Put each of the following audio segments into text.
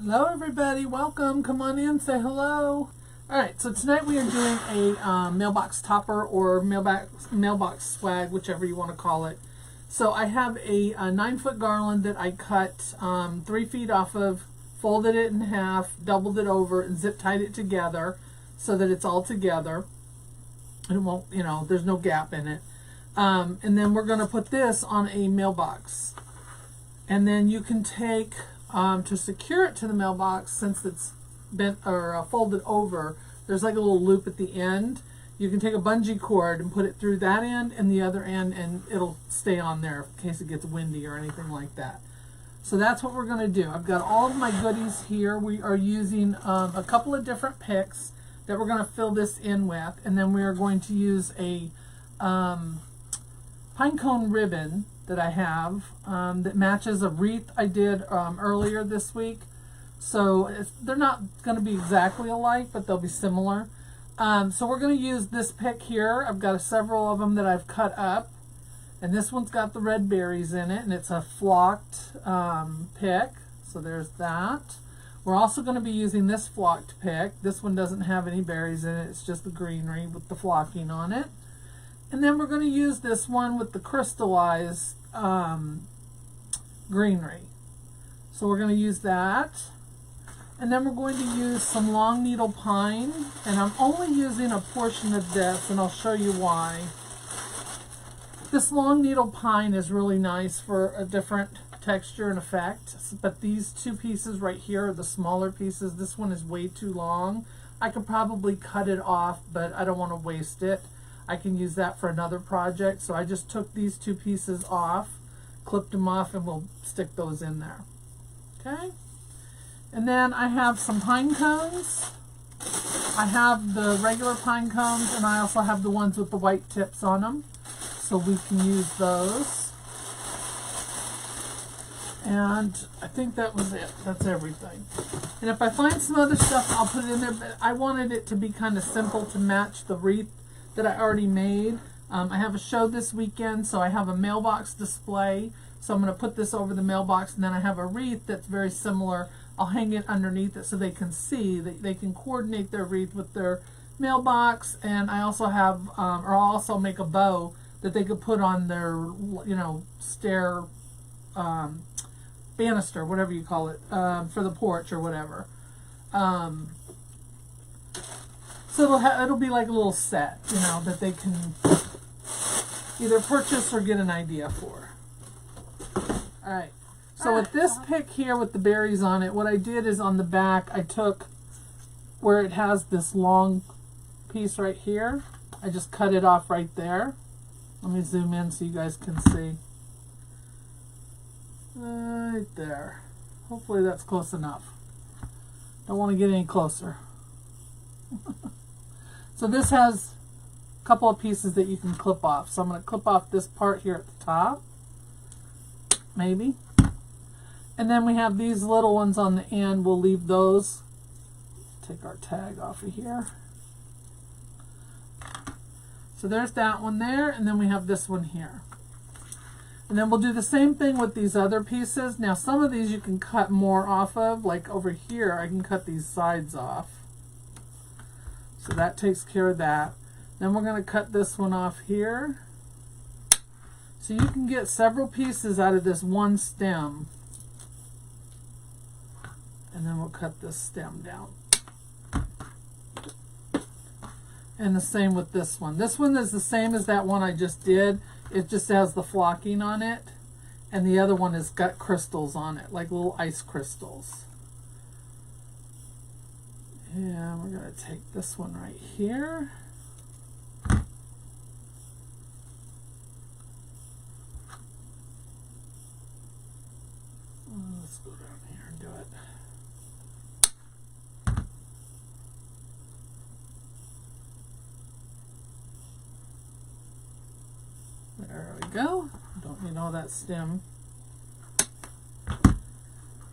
Hello everybody, welcome, come on in, say hello. Alright, so tonight we are doing a mailbox topper or mailbox swag, whichever you want to call it. So I have a 9-foot garland that I cut 3 feet off of, folded it in half, doubled it over, and zip tied it together so that it's all together. It won't, there's no gap in it. And then we're going to put this on a mailbox. And then you can take, to secure it to the mailbox, since it's bent or folded over, there's like a little loop at the end. You can take a bungee cord and put it through that end and the other end, and it'll stay on there in case it gets windy or anything like that. So that's what we're going to do. I've got all of my goodies here. We are using a couple of different picks that we're going to fill this in with, and then we are going to use a pine cone ribbon that I have that matches a wreath I did earlier this week. So they're not going to be exactly alike, but they'll be similar. So we're going to use this pick here. I've got several of them that I've cut up, and this one's got the red berries in it, and it's a flocked pick. So there's that. We're also going to be using this flocked pick. This one doesn't have any berries in it. It's just the greenery with the flocking on it. And then we're going to use this one with the crystallized greenery. So we're going to use that. And then we're going to use some long needle pine. And I'm only using a portion of this, and I'll show you why. This long needle pine is really nice for a different texture and effect. But these two pieces right here are the smaller pieces. This one is way too long. I could probably cut it off, but I don't want to waste it. I can use that for another project. So I just took these two pieces off, clipped them off, and we'll stick those in there. Okay? And then I have some pine cones. I have the regular pine cones, and I also have the ones with the white tips on them. So we can use those. And I think that was it. That's everything. And if I find some other stuff, I'll put it in there. But I wanted it to be kind of simple to match the wreath that I already made. I have a show this weekend, so I have a mailbox display. So I'm going to put this over the mailbox, and then I have a wreath that's very similar. I'll hang it underneath it so they can see, they can coordinate their wreath with their mailbox. And I also have, or I'll also make a bow that they could put on their, stair banister, whatever you call it, for the porch or whatever. So it'll be like a little set, that they can either purchase or get an idea for. All right. So with this pick here with the berries on it, what I did is on the back, I took where it has this long piece right here. I just cut it off right there. Let me zoom in so you guys can see. Right there. Hopefully that's close enough. Don't want to get any closer. So this has a couple of pieces that you can clip off. So I'm going to clip off this part here at the top. Maybe. And then we have these little ones on the end. We'll leave those. Take our tag off of here. So there's that one there. And then we have this one here. And then we'll do the same thing with these other pieces. Now some of these you can cut more off of. Like over here, I can cut these sides off. So that takes care of that. Then we're going to cut this one off here. So you can get several pieces out of this one stem. And then we'll cut this stem down. And the same with this one. This one is the same as that one I just did. It just has the flocking on it. And the other one has got crystals on it, like little ice crystals. And we're going to take this one right here. Let's go down here and do it. There we go. Don't need all that stem.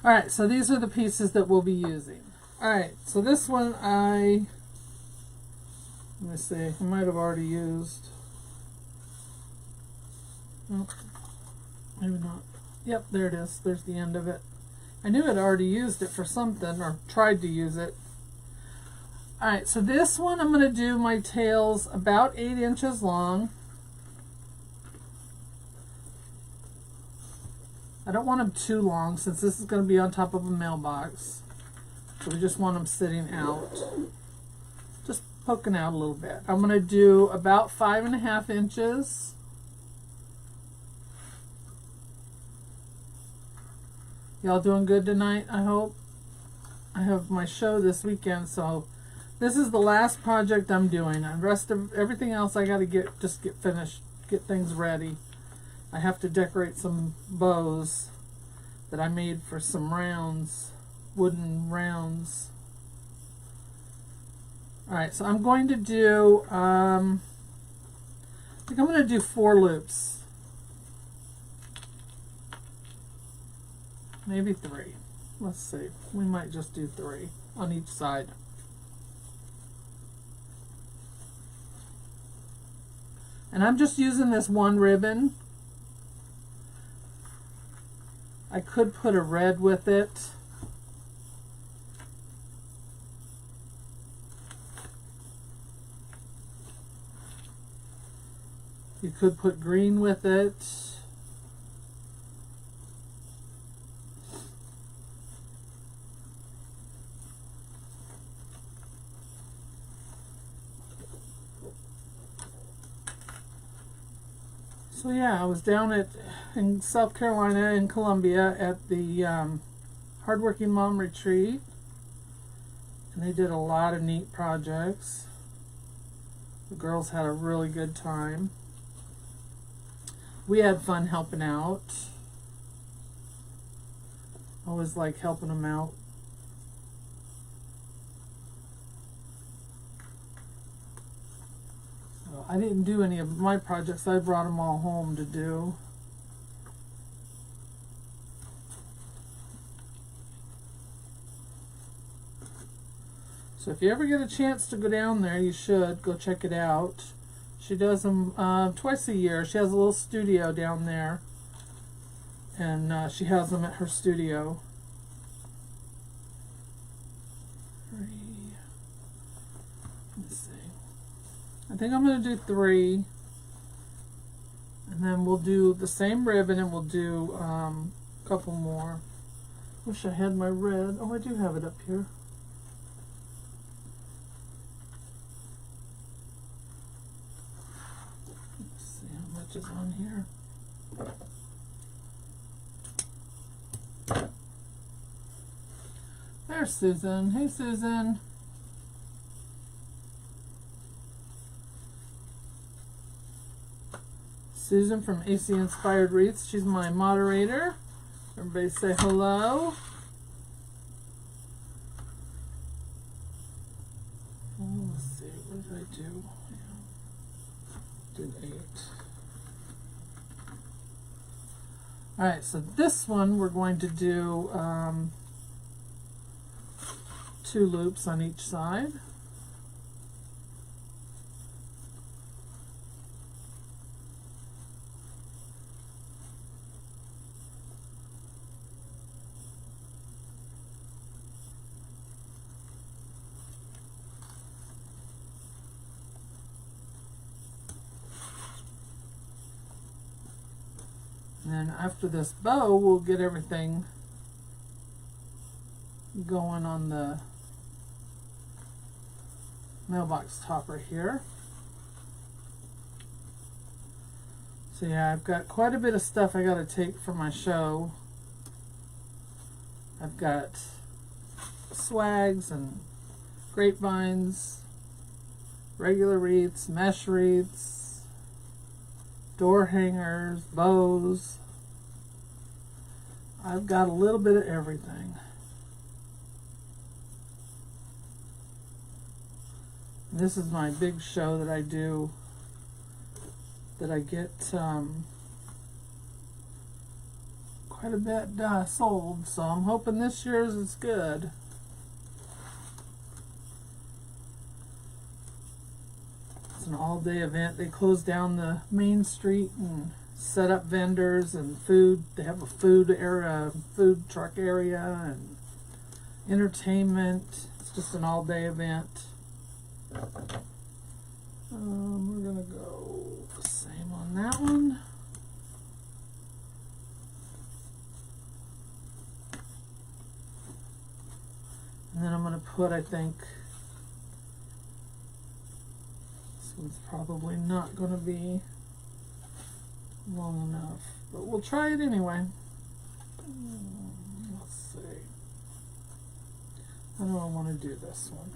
Alright, so these are the pieces that we'll be using. Alright, so this one let me see, I might have already used. Nope, maybe not. Yep, there it is. There's the end of it. I knew I'd already used it for something, or tried to use it. Alright, so this one I'm going to do my tails about 8 inches long. I don't want them too long since this is going to be on top of a mailbox. So we just want them sitting out. Just poking out a little bit. I'm going to do about 5.5 inches. Y'all doing good tonight, I hope? I have my show this weekend, so this is the last project I'm doing. The rest of everything else I got to get finished, get things ready. I have to decorate some bows that I made for some rounds, wooden rounds. Alright, so I'm going to do, I think I'm going to do 4 loops. Maybe 3. Let's see. We might just do 3 on each side. And I'm just using this one ribbon. I could put a red with it. You could put green with it. So yeah, I was down in South Carolina, in Columbia, at the Hardworking Mom Retreat, and they did a lot of neat projects. The girls had a really good time. We had fun helping out. Always like helping them out. I didn't do any of my projects. I brought them all home to do. So if you ever get a chance to go down there, you should go check it out. She does them twice a year. She has a little studio down there, and she has them at her studio. Let's see. I think I'm going to do 3, and then we'll do the same ribbon, and we'll do a couple more. Wish I had my red. Oh, I do have it up here. Let's see how much is on here. There's Susan. Hey, Susan. Susan from AC Inspired Wreaths. She's my moderator. Everybody say hello. Oh, let's see, what did I do? Yeah. Did 8. Alright, so this one we're going to do 2 loops on each side. And then after this bow, we'll get everything going on the mailbox topper here. So yeah, I've got quite a bit of stuff I got to take for my show. I've got swags and grapevines, regular wreaths, mesh wreaths, door hangers, bows. I've got a little bit of everything. This is my big show that I do, that I get quite a bit sold, so I'm hoping this year's is good. It's an all-day event. They close down the main street and set up vendors and food. They have a food area, food truck area, and entertainment. It's just an all-day event. We're gonna go the same on that one. And then I'm gonna put, I think, this one's probably not gonna be long enough, but we'll try it anyway. Let's see. How do I want to do this one?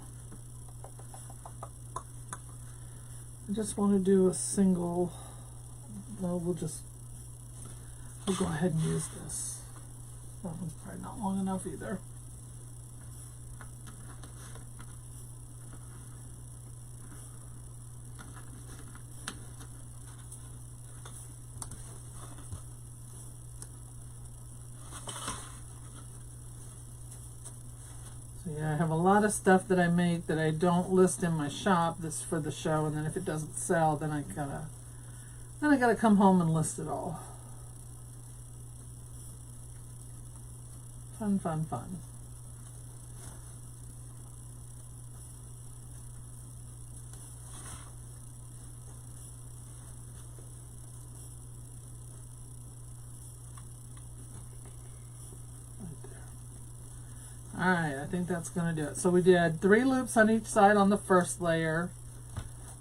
I just want to do a single. Well, we'll go ahead and use this. That one's probably not long enough either. Yeah, I have a lot of stuff that I make that I don't list in my shop. That's for the show, and then if it doesn't sell, then I gotta come home and list it all. Fun, fun, fun. Alright, I think that's going to do it. So we did 3 loops on each side on the first layer.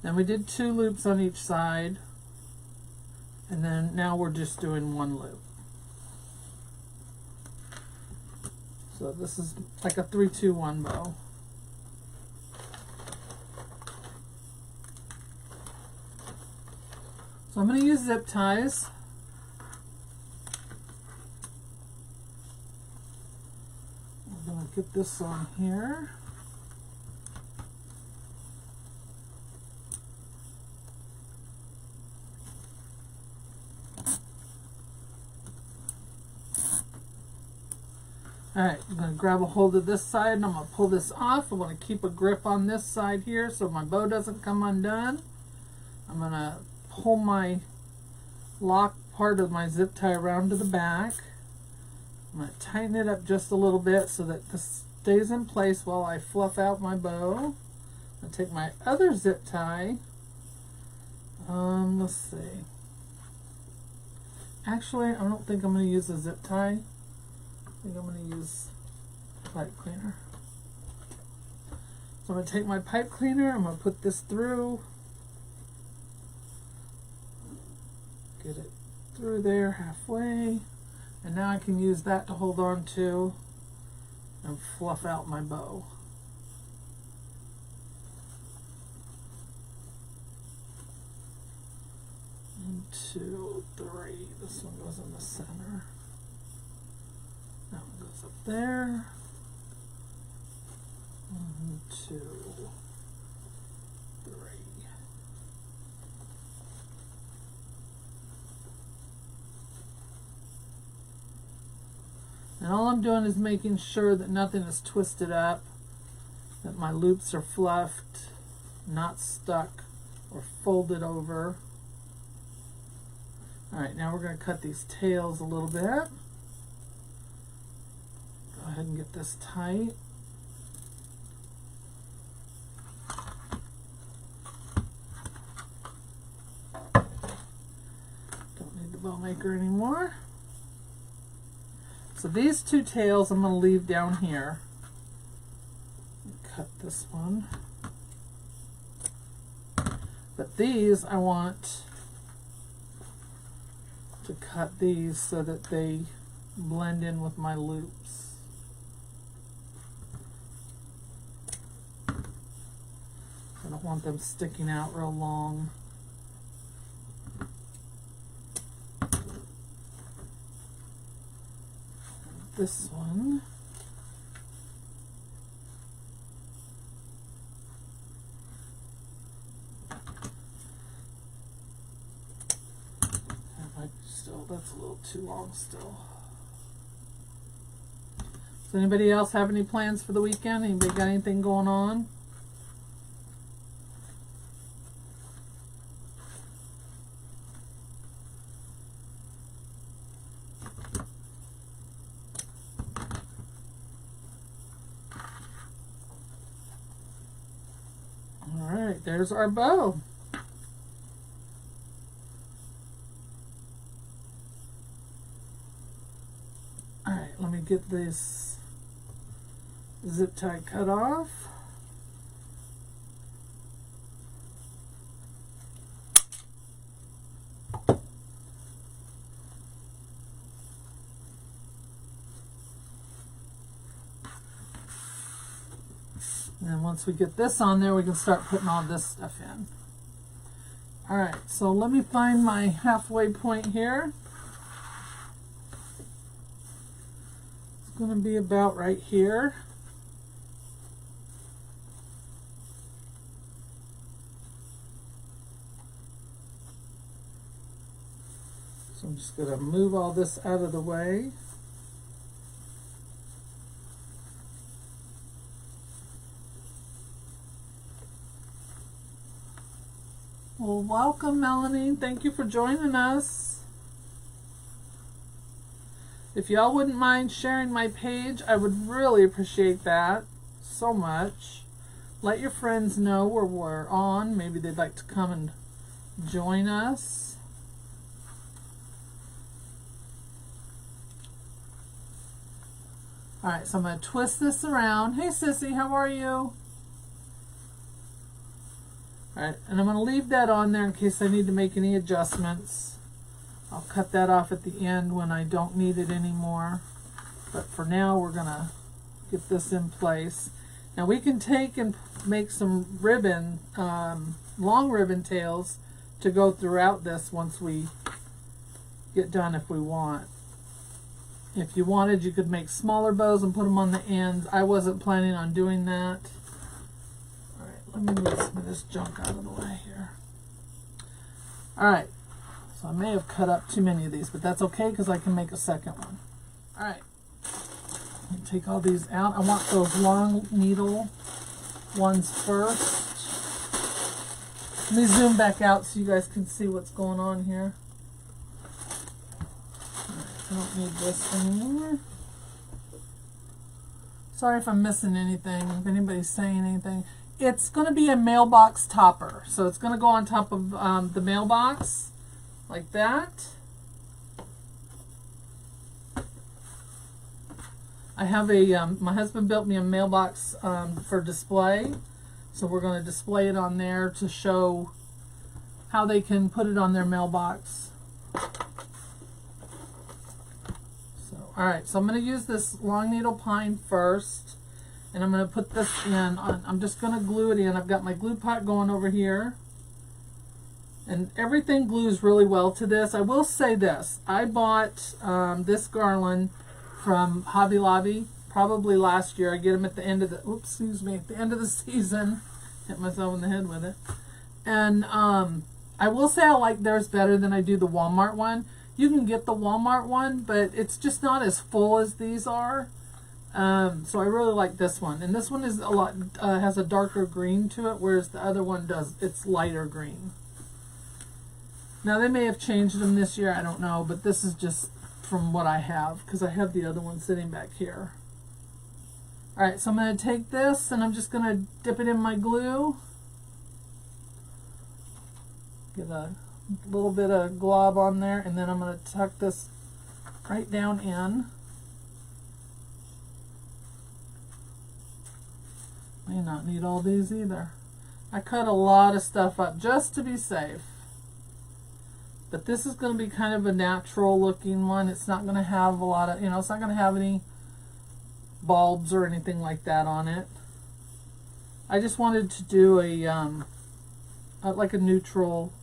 Then we did 2 loops on each side. And then now we're just doing 1 loop. So this is like a 3-2-1 bow. So I'm going to use zip ties. Get this on here. Alright, I'm going to grab a hold of this side and I'm going to pull this off. I want to keep a grip on this side here so my bow doesn't come undone. I'm going to pull my lock part of my zip tie around to the back. I'm going to tighten it up just a little bit so that this stays in place while I fluff out my bow. I'm going to take my other zip tie. Let's see. Actually, I don't think I'm going to use a zip tie. I think I'm going to use pipe cleaner. So I'm going to take my pipe cleaner. I'm going to put this through. Get it through there halfway. And now I can use that to hold on to and fluff out my bow. 1, 2, 3. This one goes in the center. That one goes up there. 1, 2, 3. And all I'm doing is making sure that nothing is twisted up, that my loops are fluffed, not stuck or folded over. Alright, now we're going to cut these tails a little bit. Go ahead and get this tight. Don't need the bow maker anymore. So these 2 tails I'm going to leave down here. Cut this one. But these I want to cut these so that they blend in with my loops. I don't want them sticking out real long. This one. That's a little too long still. Does anybody else have any plans for the weekend? Anybody got anything going on? right, there's our bow. All right, let me get this zip tie cut off. And then once we get this on there, we can start putting all this stuff in. All right, so let me find my halfway point here. It's going to be about right here. So I'm just going to move all this out of the way. Well, welcome, Melanie. Thank you for joining us. If y'all wouldn't mind sharing my page, I would really appreciate that so much. Let your friends know where we're on. Maybe they'd like to come and join us. All right, so I'm going to twist this around. Hey, Sissy, how are you? Alright, and I'm going to leave that on there in case I need to make any adjustments. I'll cut that off at the end when I don't need it anymore. But for now, we're going to get this in place. Now we can take and make some ribbon, long ribbon tails to go throughout this once we get done if we want. If you wanted, you could make smaller bows and put them on the ends. I wasn't planning on doing that. Let me move some of this junk out of the way here. Alright, so I may have cut up too many of these, but that's okay because I can make a second one. Alright, take all these out. I want those long needle ones first. Let me zoom back out so you guys can see what's going on here. Alright, I don't need this anymore. Sorry if I'm missing anything, if anybody's saying anything. It's going to be a mailbox topper. So it's going to go on top of the mailbox like that. I have a, my husband built me a mailbox for display. So we're going to display it on there to show how they can put it on their mailbox. So, all right, so I'm going to use this long needle pine first. And I'm going to put this in, I'm just going to glue it in. I've got my glue pot going over here. And everything glues really well to this. I will say this, I bought this garland from Hobby Lobby probably last year. I get them at the end of the, oops, excuse me, at the end of the season. Hit myself in the head with it. And I will say I like theirs better than I do the Walmart one. You can get the Walmart one, but it's just not as full as these are. So I really like this one, and this one is a lot has a darker green to it, whereas the other one does, it's lighter green. Now they may have changed them this year, I don't know, but this is just from what I have because I have the other one sitting back here. All right, so I'm going to take this and I'm just going to dip it in my glue. Get a little bit of glob on there, and then I'm going to tuck this right down in. May not need all these either. I cut a lot of stuff up just to be safe. But this is going to be kind of a natural looking one. It's not going to have a lot of, you know, it's not going to have any bulbs or anything like that on it. I just wanted to do a like a neutral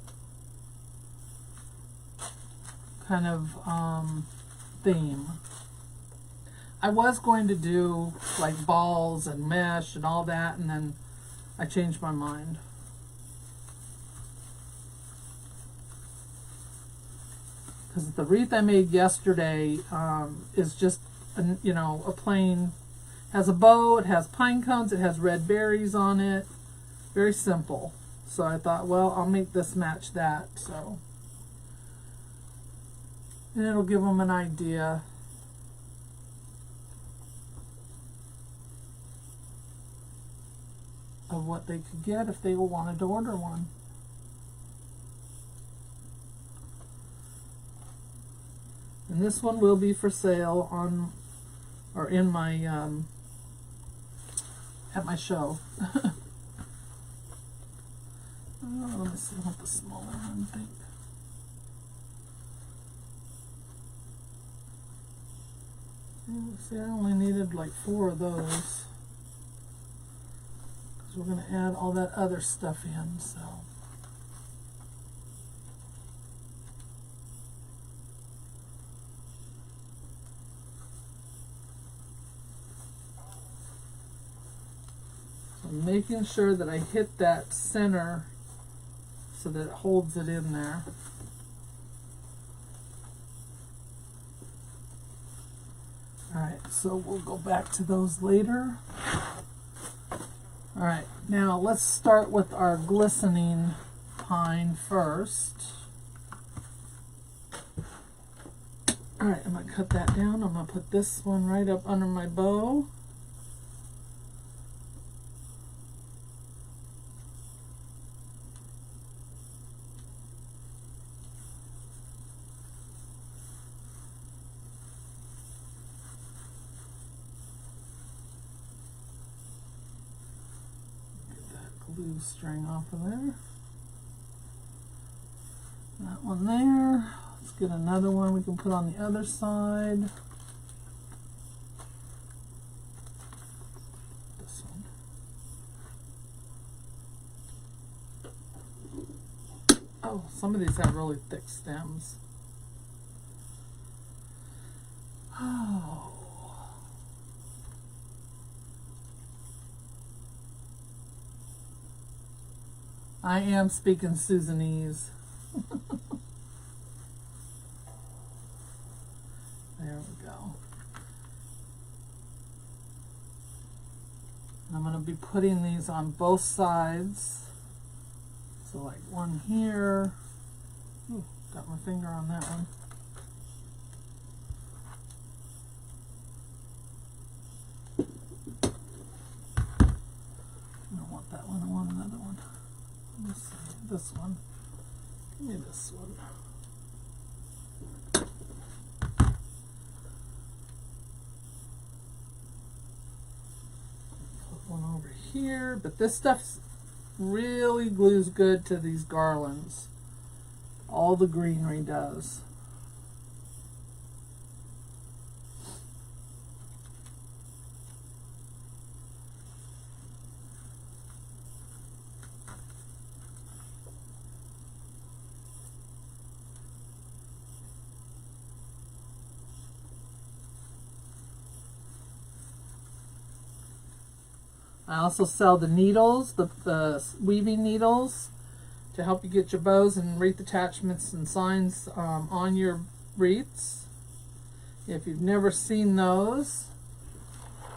kind of theme. I was going to do like balls and mesh and all that, and then I changed my mind. Because the wreath I made yesterday is just, you know, a plain, has a bow, it has pine cones, it has red berries on it. Very simple. So I thought, well, I'll make this match that. So, and it'll give them an idea. of what they could get if they wanted to order one. And this one will be for sale on, or in my, at my show. Let me see what the smaller one think. See, I only needed like 4 of those, because we're going to add all that other stuff in, so. I'm making sure that I hit that center so that it holds it in there. Alright, so we'll go back to those later. Alright, now let's start with our glistening pine first. Alright, I'm going to cut that down. I'm going to put this one right up under my bow. Glue string off of there. That one there. Let's get another one we can put on the other side. This one. Oh, some of these have really thick stems. Oh. I am speaking Susanese. There we go. And I'm going to be putting these on both sides. So like one here. Ooh, got my finger on that one. I don't want that one, I want another one. Let's see, this one. Give me this one. Put one over here, but this stuff really glues good to these garlands. All the greenery does. I also sell the needles, the weaving needles, to help you get your bows and wreath attachments and signs on your wreaths. If you've never seen those,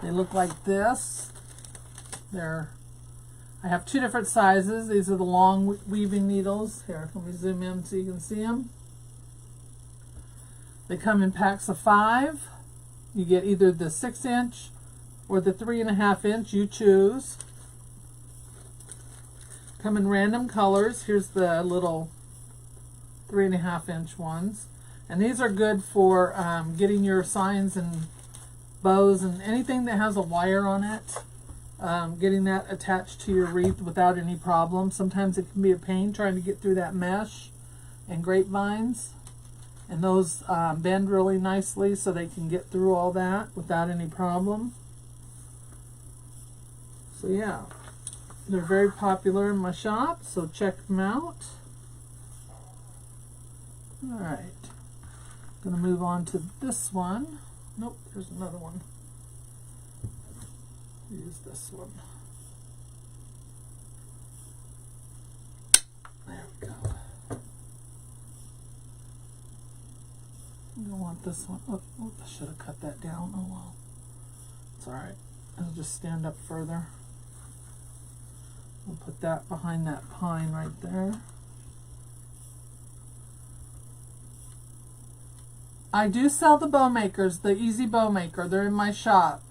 they look like this. I have 2 different sizes. These are the long weaving needles. Here, let me zoom in so you can see them. They come in packs of 5. You get either the 6-inch or the 3.5-inch, you choose. Come in random colors. Here's the little 3.5-inch ones. And these are good for getting your signs and bows and anything that has a wire on it. Getting that attached to your wreath without any problem. Sometimes it can be a pain trying to get through that mesh and grapevines. And those bend really nicely so they can get through all that without any problem. So yeah, they're very popular in my shop, so check them out. Alright, gonna move on to this one. Nope, there's another one. Use this one. There we go. I don't want this one. Oh, I should have cut that down. Oh well. It's alright. It'll just stand up further. We'll put that behind that pine right there. I do sell the bow makers, the Easy Bow Maker. They're in my shop.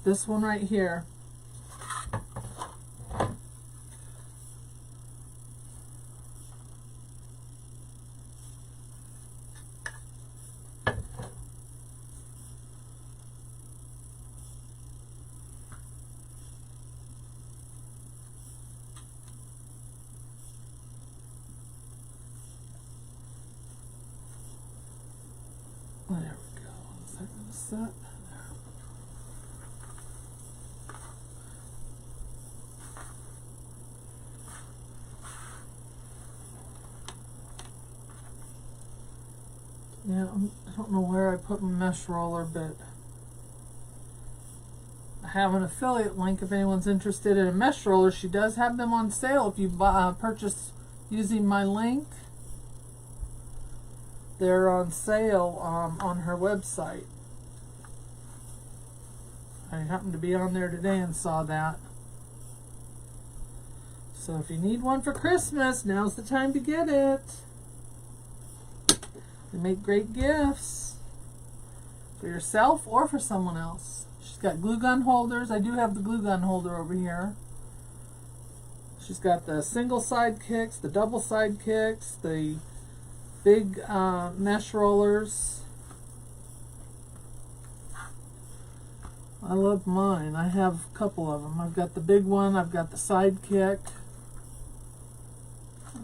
This one right here. There we go. Is that going to set? There. Yeah, I don't know where I put my mesh roller, but I have an affiliate link if anyone's interested in a mesh roller. She does have them on sale if you purchase using my link. They're on sale on her website. I happened to be on there today and saw that. So if you need one for Christmas, now's the time to get it. They make great gifts for yourself or for someone else. She's got glue gun holders. I do have the glue gun holder over here. She's got the single side kicks, the double side kicks, the big mesh rollers. I love mine. I have a couple of them. I've got the big one. I've got the side kick.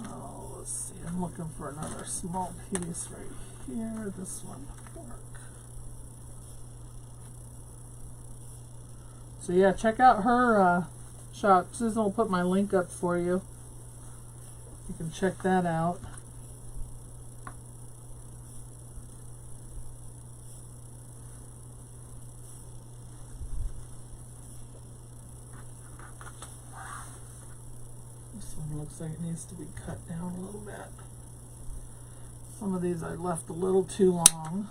Oh, let's see. I'm looking for another small piece right here. This one will work. So yeah, check out her shop. Susan will put my link up for you. You can check that out. Looks like it needs to be cut down a little bit. Some of these I left a little too long.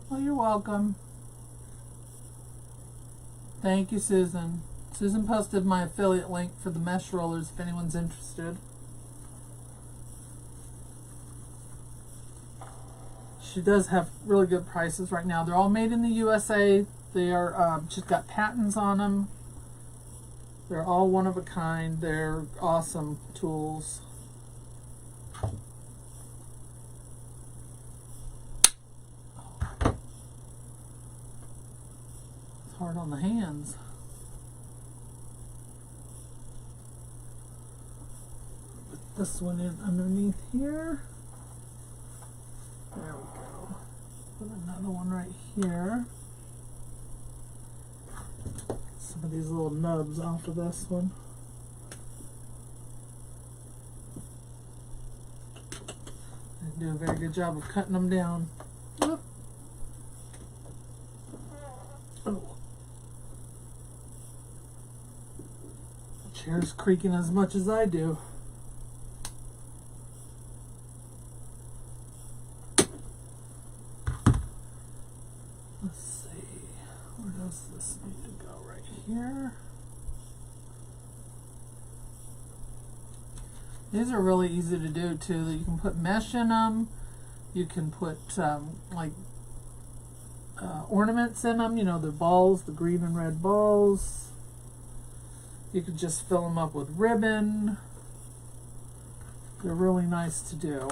Well, you're welcome. Thank you, Susan. Susan posted my affiliate link for the mesh rollers if anyone's interested. She does have really good prices right now. They're all made in the USA. They are, she's got patents on them. They're all one of a kind. They're awesome tools. It's hard on the hands. Put this one in underneath here. There we go. Put another one right here. Some of these little nubs off of this one. I do a very good job of cutting them down. Oh. The chair's creaking as much as I do. This need to go right here. These are really easy to do too. You can put mesh in them. You can put like ornaments in them. You know, the balls, the green and red balls. You could just fill them up with ribbon. They're really nice to do.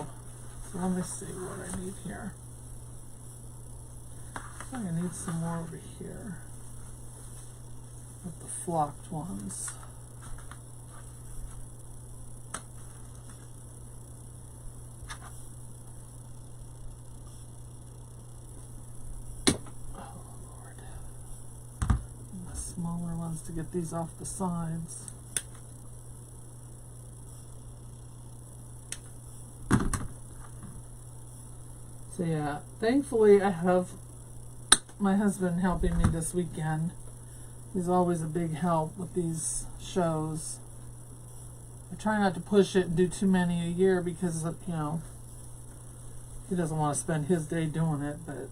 So let me see what I need here. I think I need some more over here. With the flocked ones. Oh Lord. And the smaller ones to get these off the sides. So yeah, thankfully I have my husband helping me this weekend. He's always a big help with these shows. I try not to push it and do too many a year because, you know, he doesn't want to spend his day doing it, but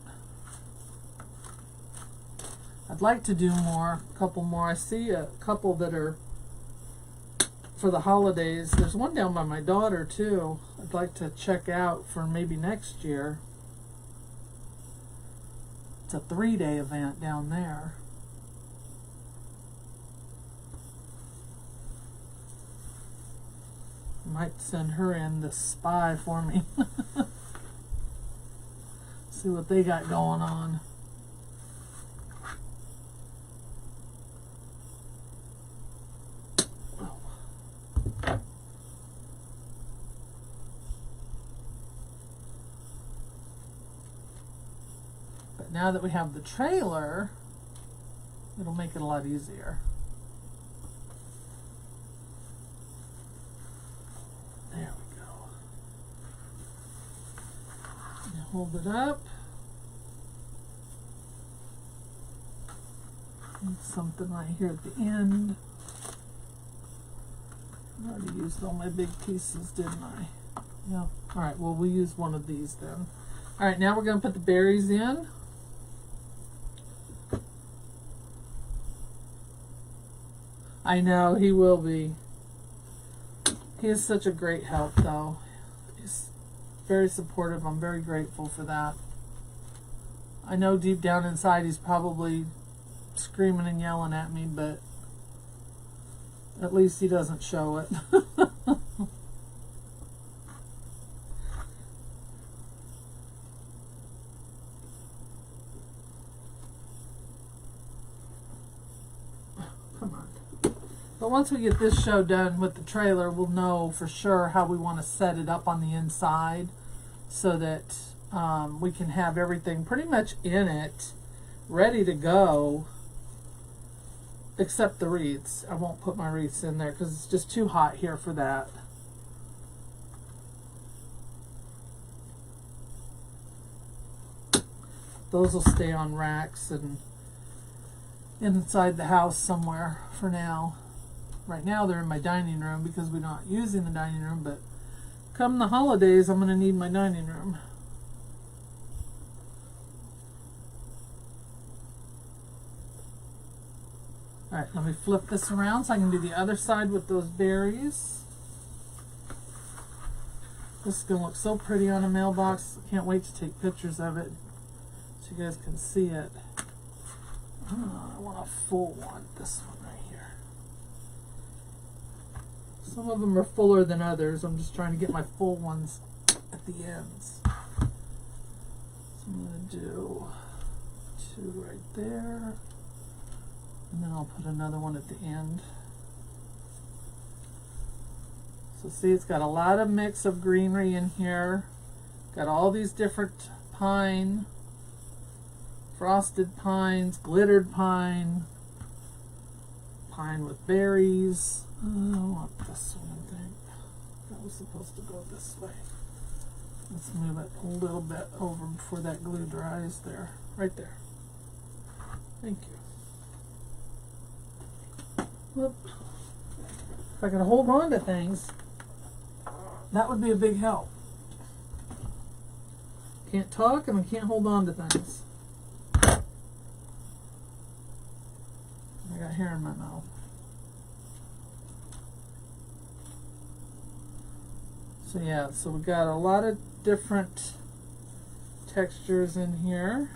I'd like to do more, a couple more. I see a couple that are for the holidays. There's one down by my daughter too. I'd like to check out for maybe next year. It's a 3-day event down there. Might send her in to spy for me. See what they got going on. But now that we have the trailer, it'll make it a lot easier. There we go. And hold it up. And something right here at the end. I already used all my big pieces, didn't I? Yeah. Alright, well, we'll use one of these then. Alright, now we're going to put the berries in. I know, he will be. He is such a great help, though. He's very supportive. I'm very grateful for that. I know deep down inside he's probably screaming and yelling at me, but at least he doesn't show it. Come on. But once we get this show done with the trailer, we'll know for sure how we want to set it up on the inside so that we can have everything pretty much in it, ready to go, except the wreaths. I won't put my wreaths in there because it's just too hot here for that. Those will stay on racks and inside the house somewhere for now. Right now they're in my dining room because we're not using the dining room, but come the holidays I'm going to need my dining room. Alright, let me flip this around so I can do the other side with those berries. This is going to look so pretty on a mailbox. Can't wait to take pictures of it so you guys can see it. I want a full one, this one right here. Some of them are fuller than others. I'm just trying to get my full ones at the ends. So I'm going to do 2 right there. And then I'll put another one at the end. So see, it's got a lot of mix of greenery in here. Got all these different pine, frosted pines, glittered pine, pine with berries. I want this one, I think. That was supposed to go this way. Let's move it a little bit over before that glue dries there. Right there. Thank you. Whoop. If I could hold on to things, that would be a big help. Can't talk and I can't hold on to things. I got hair in my mouth. So yeah, so we got a lot of different textures in here.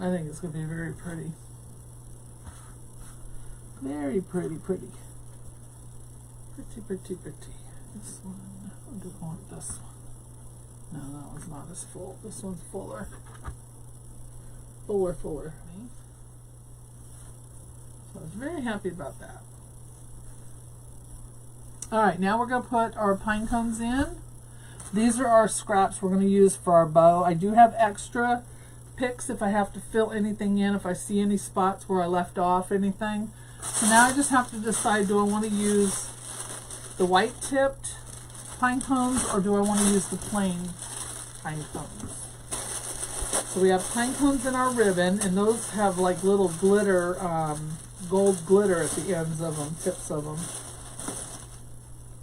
I think it's going to be very pretty. Very pretty, pretty. Pretty, pretty, pretty. This one, I don't want this one. No, that one's not as full. This one's fuller. Fuller, fuller. So I was very happy about that. Alright, now we're going to put our pine cones in. These are our scraps we're going to use for our bow. I do have extra picks if I have to fill anything in, if I see any spots where I left off anything. So now I just have to decide, do I want to use the white tipped pine cones or do I want to use the plain pine cones? So we have pine cones in our ribbon, and those have like little glitter, gold glitter at the ends of them, tips of them.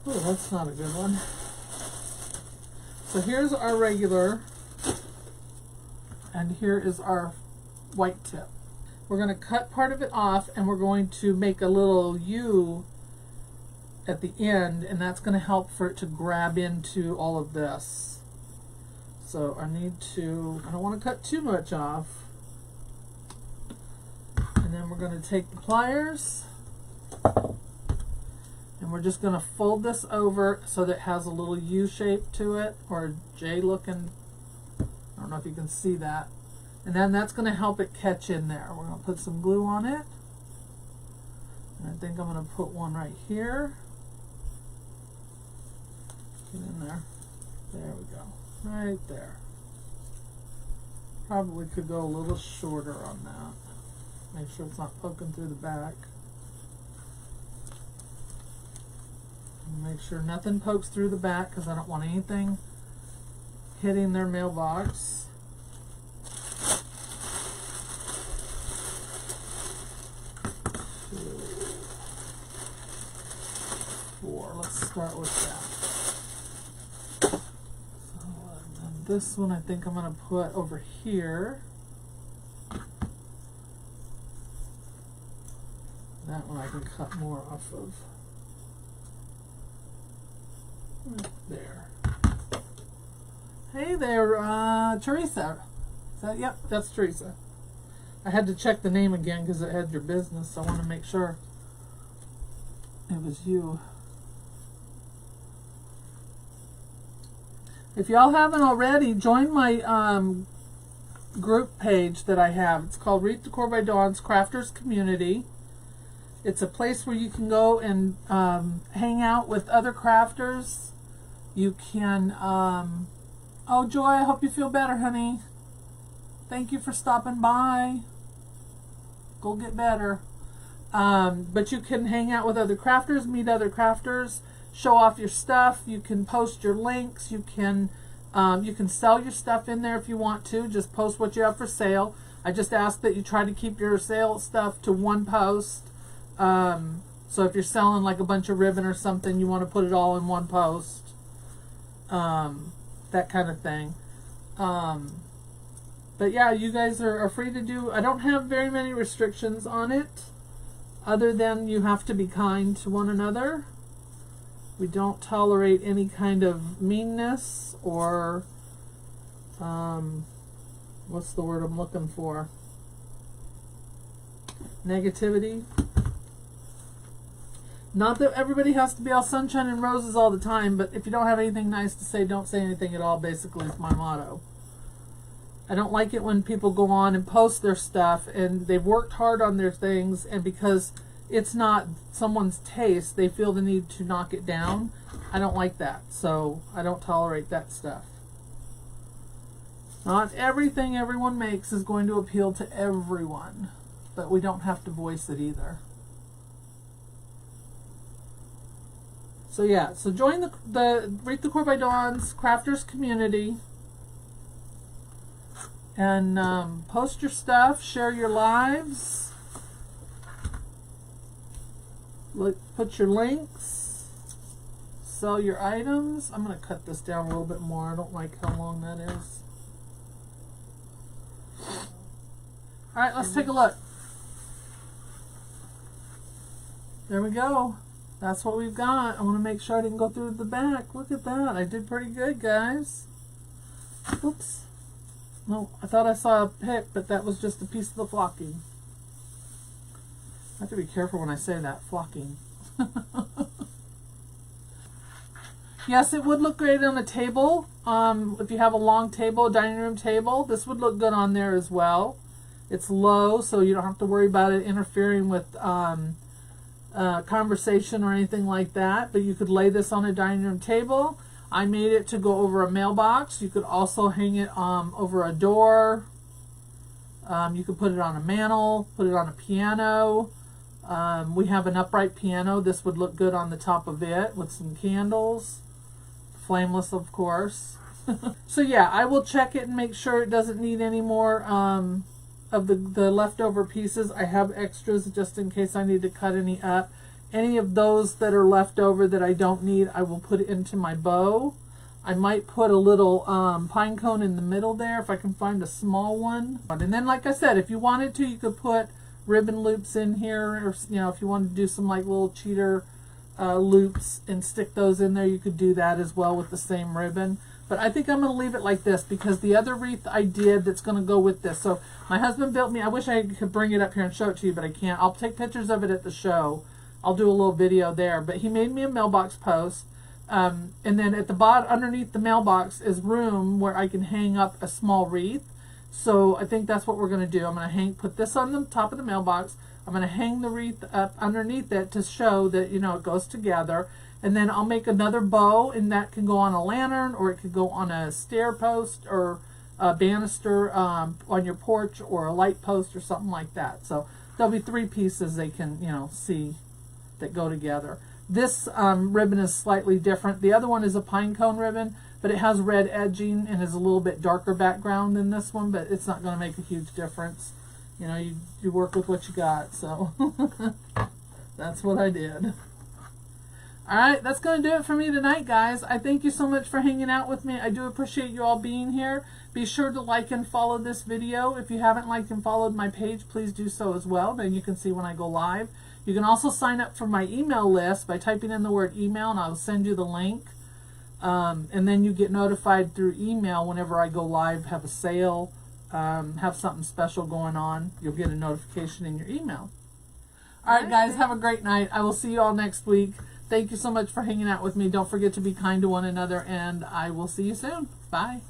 Oh, that's not a good one. So here's our regular, and here is our white tip. we're going to cut part of it off, and we're going to make a little U at the end, and that's going to help for it to grab into all of this. So I don't want to cut too much off. And then we're going to take the pliers, and we're just going to fold this over so that it has a little U shape to it, or a J looking. I don't know if you can see that. And then that's going to help it catch in there. We're going to put some glue on it. And I think I'm going to put one right here. Get in there. There we go. Right there. Probably could go a little shorter on that. Make sure it's not poking through the back. And make sure nothing pokes through the back, because I don't want anything hitting their mailbox. 2, 4. Let's start with that. So, and this one I think I'm going to put over here. That one I can cut more off of. Right there. Hey there, Teresa. Is that, yep, that's Teresa. I had to check the name again because it had your business, so I want to make sure it was you. If y'all haven't already, join my group page that I have. It's called Wreath Decor by Dawn's Crafters Community. It's a place where you can go and hang out with other crafters. You can, oh Joy, I hope you feel better, honey. Thank you for stopping by. Go get better. But you can hang out with other crafters, meet other crafters, show off your stuff. You can post your links. You can sell your stuff in there if you want to. Just post what you have for sale. I just ask that you try to keep your sale stuff to one post. So if you're selling like a bunch of ribbon or something, you want to put it all in one post. That kind of thing. But yeah, you guys are free to do. I don't have very many restrictions on it, other than you have to be kind to one another. We don't tolerate any kind of meanness or, what's the word I'm looking for? Negativity. Not that everybody has to be all sunshine and roses all the time, but if you don't have anything nice to say, don't say anything at all, basically is my motto. I don't like it when people go on and post their stuff and they've worked hard on their things, and because it's not someone's taste, they feel the need to knock it down. I don't like that, so I don't tolerate that stuff. Not everything everyone makes is going to appeal to everyone, but we don't have to voice it either. So yeah, so join the Wreath Decor by Dawn's Crafters Community. And post your stuff, share your lives, put your links, sell your items. I'm going to cut this down a little bit more. I don't like how long that is. Alright, let's take a look. There we go. That's what we've got. I want to make sure I didn't go through the back. Look at that. I did pretty good, guys. Oops. No, I thought I saw a pick, but that was just a piece of the flocking. I have to be careful when I say that, flocking. Yes, it would look great on a table. If you have a long table, a dining room table, this would look good on there as well. It's low, so you don't have to worry about it interfering with conversation or anything like that, but you could lay this on a dining room table. I made it to go over a mailbox. You could also hang it over a door. You could put it on a mantel, put it on a piano. We have an upright piano. This would look good on the top of it with some candles. Flameless, of course. So yeah, I will check it and make sure it doesn't need any more of the leftover pieces. I have extras just in case I need to cut any up. Any of those that are left over that I don't need, I will put it into my bow. I might put a little pine cone in the middle there if I can find a small one. And then, like I said, if you wanted to, you could put ribbon loops in here, or you know, if you want to do some like little cheater loops and stick those in there, you could do that as well with the same ribbon. But I think I'm going to leave it like this because the other wreath I did that's going to go with this. So my husband built me, I wish I could bring it up here and show it to you, but I can't. I'll take pictures of it at the show. I'll do a little video there. But he made me a mailbox post. And then at the bottom, underneath the mailbox is room where I can hang up a small wreath. So I think that's what we're going to do. I'm going to put this on the top of the mailbox. I'm going to hang the wreath up underneath it to show that, you know, it goes together. And then I'll make another bow, and that can go on a lantern, or it could go on a stair post, or a banister on your porch, or a light post, or something like that. So there'll be 3 pieces they can, you know, see that go together. This ribbon is slightly different. The other one is a pine cone ribbon, but it has red edging and is a little bit darker background than this one, but it's not going to make a huge difference. You know, you work with what you got, so that's what I did. Alright, that's going to do it for me tonight, guys. I thank you so much for hanging out with me. I do appreciate you all being here. Be sure to like and follow this video. If you haven't liked and followed my page, please do so as well. Then you can see when I go live. You can also sign up for my email list by typing in the word email, and I'll send you the link. And then you get notified through email whenever I go live, have a sale, have something special going on. You'll get a notification in your email. Alright, guys, have a great night. I will see you all next week. Thank you so much for hanging out with me. Don't forget to be kind to one another, and I will see you soon. Bye.